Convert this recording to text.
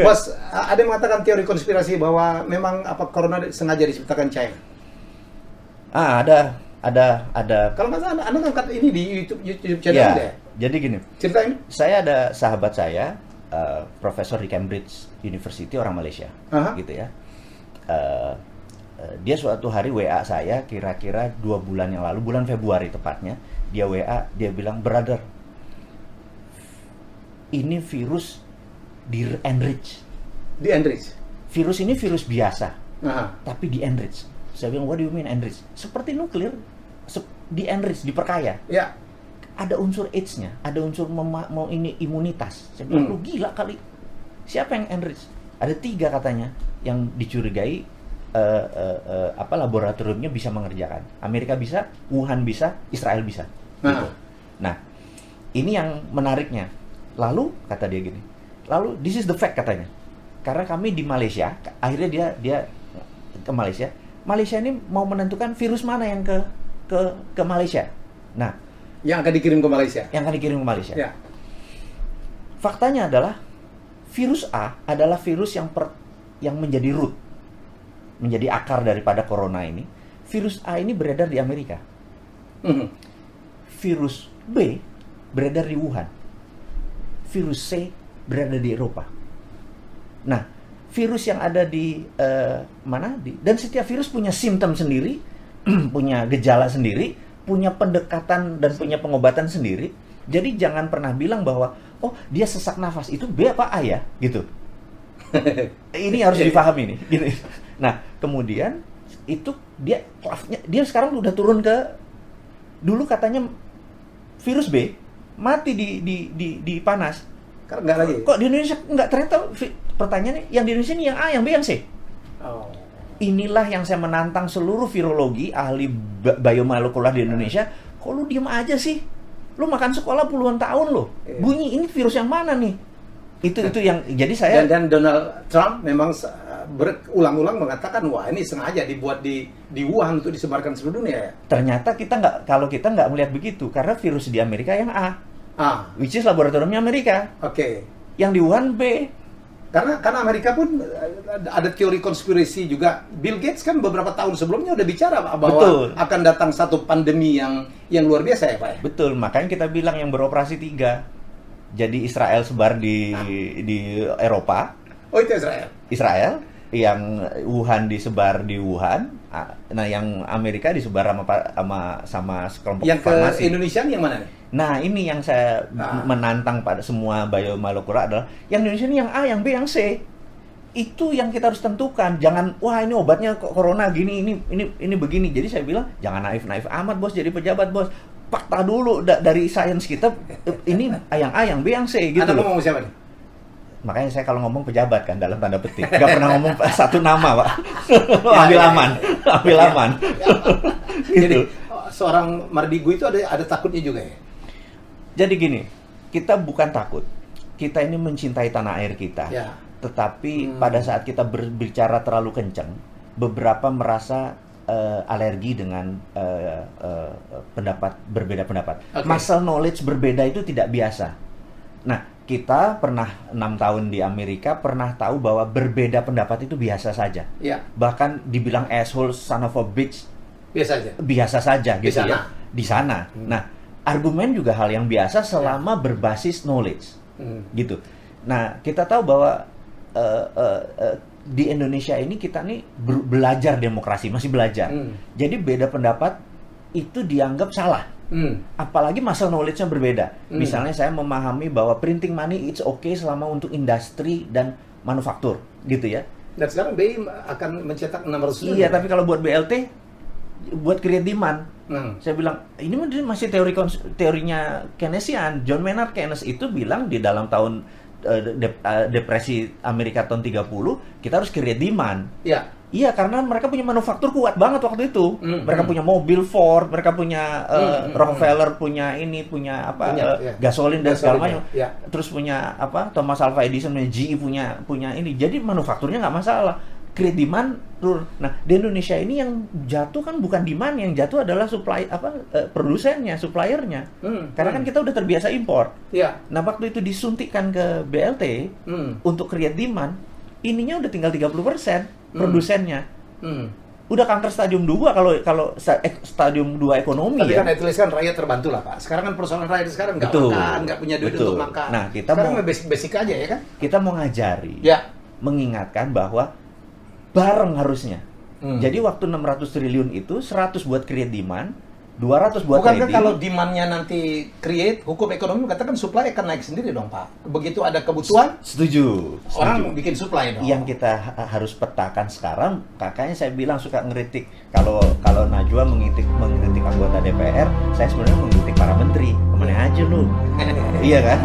Bos, ada yang mengatakan teori konspirasi bahwa memang corona sengaja diciptakan China. Ada. Kalau nggak salah, Anda ngangkat ini di YouTube channel Ya, Anda ya? jadi gini. Ceritain. Saya ada sahabat saya, profesor di Cambridge University, orang Malaysia, Aha. gitu ya. Dia suatu hari WA saya, kira-kira 2 bulan yang lalu, bulan Februari tepatnya, dia WA, dia bilang, "Brother, ini virus di-enrich. Di-enrich. Virus ini virus biasa, Aha. tapi di-enrich." Saya bilang, "What do you mean enrich?" Seperti nuklir, di-enrich, diperkaya. Ya. Ada unsur AIDS-nya, ada unsur mau ini imunitas. Saya bilang, "Lu gila kali. Siapa yang enrich?" Ada 3 katanya yang dicurigai laboratoriumnya bisa mengerjakan. Amerika bisa, Wuhan bisa, Israel bisa. Gitu. Nah, ini yang menariknya. Lalu kata dia gini. Lalu this is the fact katanya. Karena kami di Malaysia, akhirnya dia ke Malaysia. Malaysia ini mau menentukan virus mana yang ke Malaysia. Nah, Yang akan dikirim ke Malaysia. yang akan dikirim ke Malaysia. Ya. Faktanya adalah virus A adalah virus yang menjadi root, menjadi akar daripada corona ini. Virus A ini beredar di Amerika. Virus B beredar di Wuhan. Virus C berada di Eropa. Nah, virus yang ada di dan setiap virus punya simptom sendiri, punya gejala sendiri, punya pendekatan dan punya pengobatan sendiri. Jadi jangan pernah bilang bahwa oh dia sesak nafas itu B apa A ya gitu. Ini harus dipahami nih. Gitu. Nah kemudian itu dia sekarang udah turun ke, dulu katanya virus B mati di panas. Karena nggak lagi. Kok di Indonesia nggak, ternyata pertanyaannya yang di Indonesia ini yang A, yang B, yang C. Oh. Inilah yang saya menantang seluruh virologi, ahli biomolekular di Indonesia. Kok lu diem aja sih? Lu makan sekolah puluhan tahun lo. Bunyi ini virus yang mana nih? Itu yang jadi saya. Dan Donald Trump memang berulang-ulang mengatakan wah ini sengaja dibuat di Wuhan untuk disebarkan seluruh dunia ya. Ternyata kalau kita nggak melihat begitu, karena virus di Amerika yang A, which is laboratoriumnya Amerika. Oke. Yang di Wuhan B. Karena Amerika pun ada teori konspirasi juga. Bill Gates kan beberapa tahun sebelumnya udah bicara bahwa Betul. akan datang satu pandemi yang luar biasa ya Pak ya. Betul, makanya kita bilang yang beroperasi 3. Jadi Israel sebar di Eropa. Oh itu Israel. Yang Wuhan disebar di Wuhan. Nah yang Amerika disebar sama sekelompok yang farmasi. Ke Indonesia yang mana nih? Nah ini yang saya menantang pada semua biomolekular adalah yang Indonesia ini yang A, yang B, yang C. Itu yang kita harus tentukan. Jangan wah ini obatnya corona gini, ini begini. Jadi saya bilang jangan naif amat bos jadi pejabat bos. Fakta dulu dari sains kita ini yang A, yang B, yang C gitu. Anda mau ngomong siapa nih? Makanya saya kalau ngomong pejabat kan dalam tanda petik. Gak pernah ngomong satu nama Pak. Ambil aman. Gitu. Jadi seorang Mardigu itu ada takutnya juga ya? Jadi gini, kita bukan takut. Kita ini mencintai tanah air kita. Ya. Tetapi pada saat kita berbicara terlalu kencang, beberapa merasa alergi dengan berbeda pendapat. Okay. Muscle knowledge berbeda itu tidak biasa. Nah, kita pernah 6 tahun di Amerika, pernah tahu bahwa berbeda pendapat itu biasa saja. Ya. Bahkan dibilang asshole, son of a bitch, biasa saja gitu ya. Di sana. Nah, argumen juga hal yang biasa selama berbasis knowledge. Gitu. Nah, kita tahu bahwa di Indonesia ini kita nih belajar demokrasi, masih belajar. Jadi beda pendapat itu dianggap salah. Apalagi muscle knowledge-nya berbeda. Misalnya saya memahami bahwa printing money it's okay selama untuk industri dan manufaktur, gitu ya. Dan sekarang BI akan mencetak 600 triliun. Iya, tapi kalau buat BLT, buat create demand, saya bilang ini masih teorinya Keynesian. John Maynard Keynes itu bilang di dalam tahun depresi Amerika tahun 30, kita harus create demand. Iya. Iya, karena mereka punya manufaktur kuat banget waktu itu. Mereka punya mobil Ford, mereka punya Rockefeller punya gasolin dan segala macam. Terus punya Thomas Alva Edison, punya GE punya ini. Jadi manufakturnya nggak masalah. create demand turun. Nah, di Indonesia ini yang jatuh kan bukan demand, yang jatuh adalah supply produsennya, suppliernya. Karena kan kita udah terbiasa impor. Ya. Nah, waktu itu disuntikkan ke BLT untuk create demand, ininya udah tinggal 30% produsennya. Udah counter stadium 2 kalau stadium 2 ekonomi. Tapi ya. kan at least kan rakyat terbantu lah, Pak. Sekarang kan persoalan rakyat sekarang nggak makan, nggak punya duit Betul. untuk makan. Nah, kita sekarang mau basic aja ya kan? kita mau ngajari, Ya. mengingatkan bahwa bareng harusnya. Jadi waktu 600 triliun itu 100 buat create demand, 200 buat Bukankah trading. kalau demand-nya nanti create, hukum ekonomi katakan supply akan naik sendiri dong, Pak. Begitu ada kebutuhan, Setuju. orang bikin supply dong. Yang kita harus petakan sekarang, kakaknya saya bilang suka ngeritik kalau Najwa mengkritik anggota DPR, saya sebenarnya mengkritik para menteri. Kemana aja lu? Iya kan?